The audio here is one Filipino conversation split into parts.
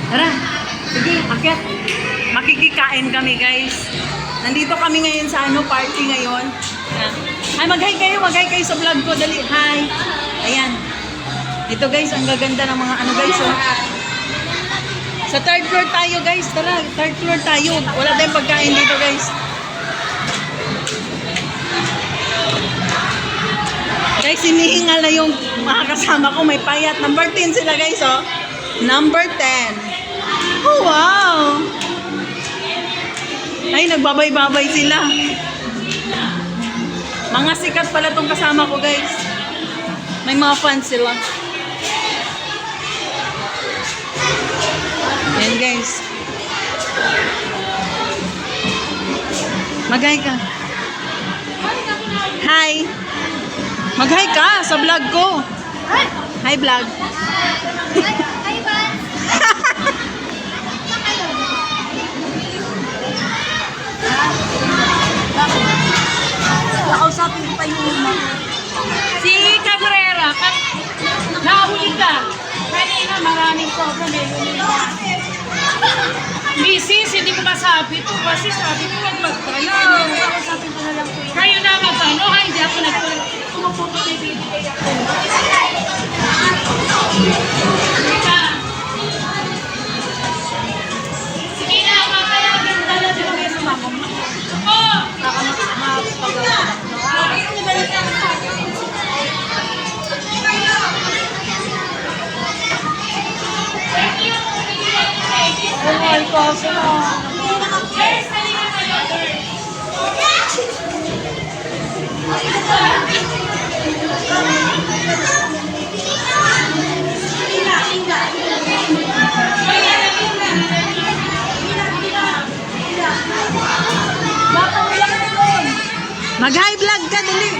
Tara. Sige, akyat. Makikikain kami, guys. Nandito kami ngayon sa party ngayon. Ay, mag-hi kayo sa vlog ko. Dali, hi. Ayan. Ito guys, ang gaganda ng mga guys, oh. Sa third floor tayo, guys. Tara, third floor tayo. Wala tayong pagkain dito, guys. Guys, hinihingal na yung mga kasama ko. May payat. Number 10 sila, guys, oh. Number 10. Oh, wow. Ay, nagbabay-babay sila. Mga sikat pala tong kasama ko, guys. May mga fans sila. Ayan, guys. Mag-hi ka. Hi. Mag-hi ka sa vlog ko. Hi, vlog. Hi, Van. Nakausapin ko pa yung Si Cabrera, nahuli ka. Kanina maraming problem. Mrs., hindi ko masabi ito kasi sabi ko huwag magtanong. Kausapin ko na lang po yun. Kayo na magtanong, hindi ako pumuputo na ibibigay ako. Sige na, mamaya nagdala din kayo sa mama mo. Oo! Baka mapagawa. Ay, kaso na. Mag-hi vlog ka, dali.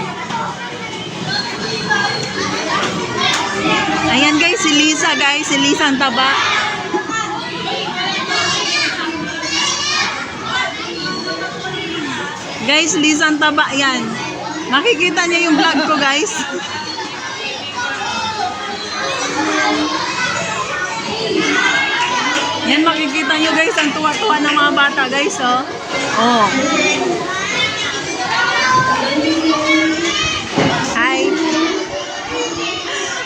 Ayan guys, si Lisa guys. Si Lisa ang taba. Guys, Lisa ang taba. Yan. Makikita niya yung vlog ko guys. Yan, makikita niyo guys ang tuwa-tuwa ng mga bata guys. Oh. Oh. Hi.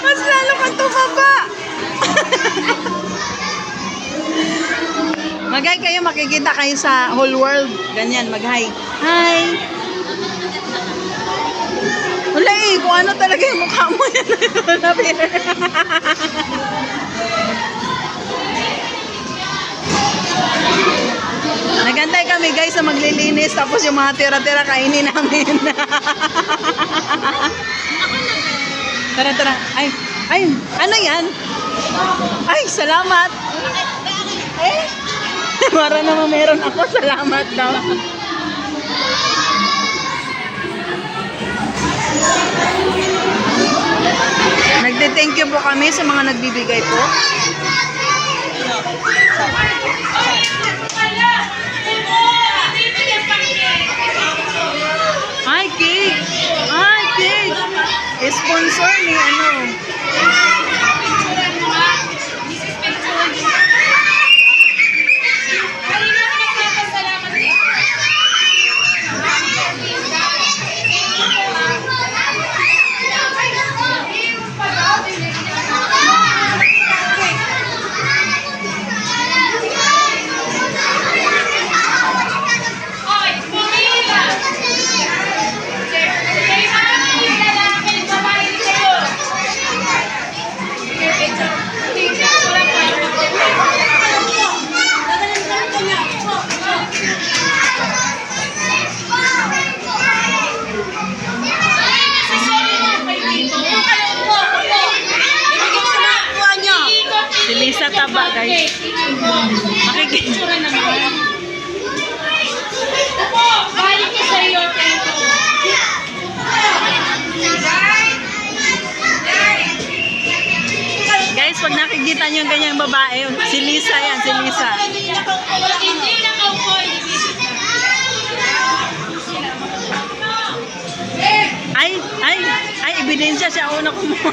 Mas lalo kang tumaba. Mag-hi kayo, makikita kayo sa whole world. Ganyan, mag-hi. Hi. Wala eh, kung ano talaga yung mukha mo yan. Nagantay kami guys na maglilinis tapos yung mga tira-tira kainin namin. Tara, tara. Ay, ano yan? Ay, salamat. Eh, para naman meron ako. Salamat daw. Nagde-thank you po kami sa mga nagbibigay po. Ay, cake! Ay, cake! Sponsor ni ano? Si Lisa taba guys. Makikita naman. Opo, balik ko sa iyo. Guys, pag nakikita niyo yung ganyang babae, si Lisa yan, si Lisa. Hindi nakaupo. Ay, ebidensya siya una kumuha.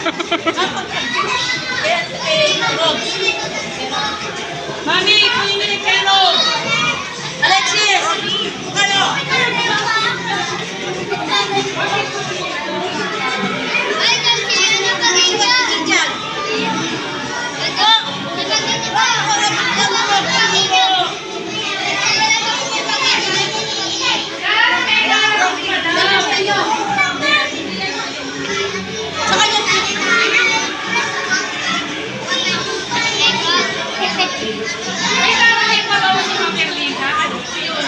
May darating pa daw si Ma'am Erlina. Ano yun?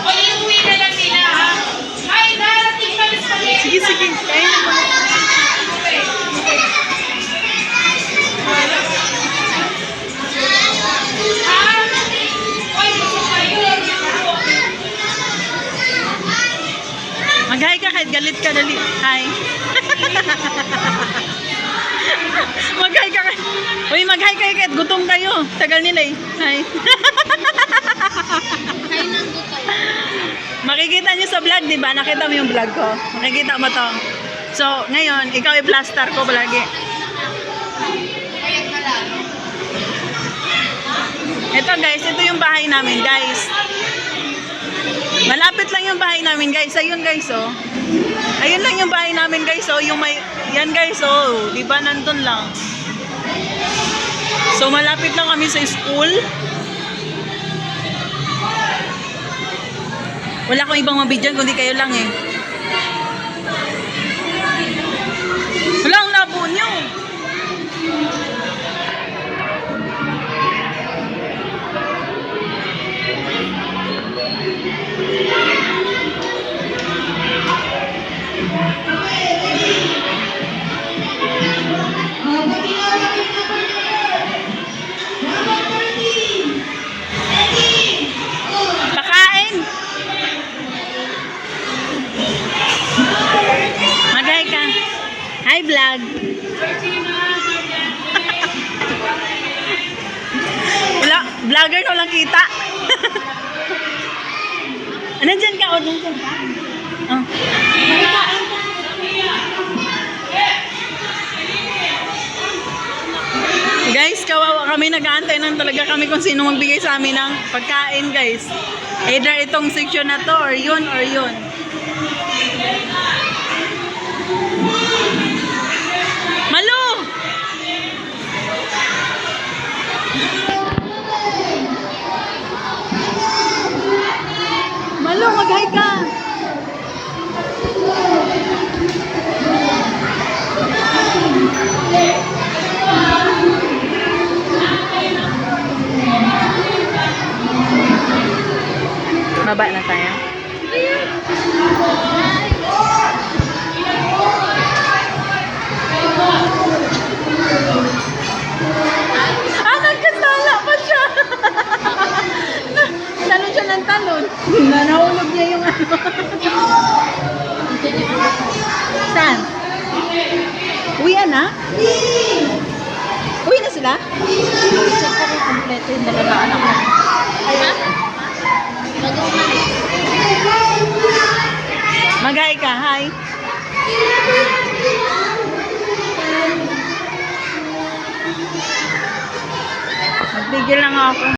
O iuwi na lang nila, ha? Ay, darating kami sa mga. Sige, sige. Kain na muna. Ha? Oy, gusto kayo. Mag-hi ka kahit galit ka. Dali. Hi. Mag-hi ka kahit... Uy, mag-hi kayo kahit gutom kayo. Tagal nila eh. Hi. Kain ng gutom. Makikita niyo sa vlog, di ba? Nakita mo yung vlog ko. Makikita mo to. So, ngayon, ikaw i-plaster ko palagi. Kayat na lang. Ito guys, ito yung bahay namin guys. Malapit lang yung bahay namin guys. Ayun guys oh. Ayun lang yung bahay namin guys oh. Yung may, yan guys oh. Di ba nandun lang. So malapit lang kami sa school. Wala akong ibang mabidyan kundi kayo lang eh. Wala ang labo nyo. Pakain. Mag-hi ka. Hi vlog. Wala, vlogger na lang kita. Nandyan ka o, nandyan ka. Oh. Guys, kawawa kami, nag-aantay lang talaga kami kung sino magbigay sa amin ng pagkain, guys. Either itong section na to, or yun, or yun. Malu! Malu, mag-hi ka! Baba na tayo. Ah, nagkasala pa siya. Talon siya ng talon. Nahulog niya yung ano. Saan? Uwian na? Uwi na sila? Check ko kung kompleto yung dalawa anak ko. Ha? Mag-hi ka, hi. Magbigil lang ako.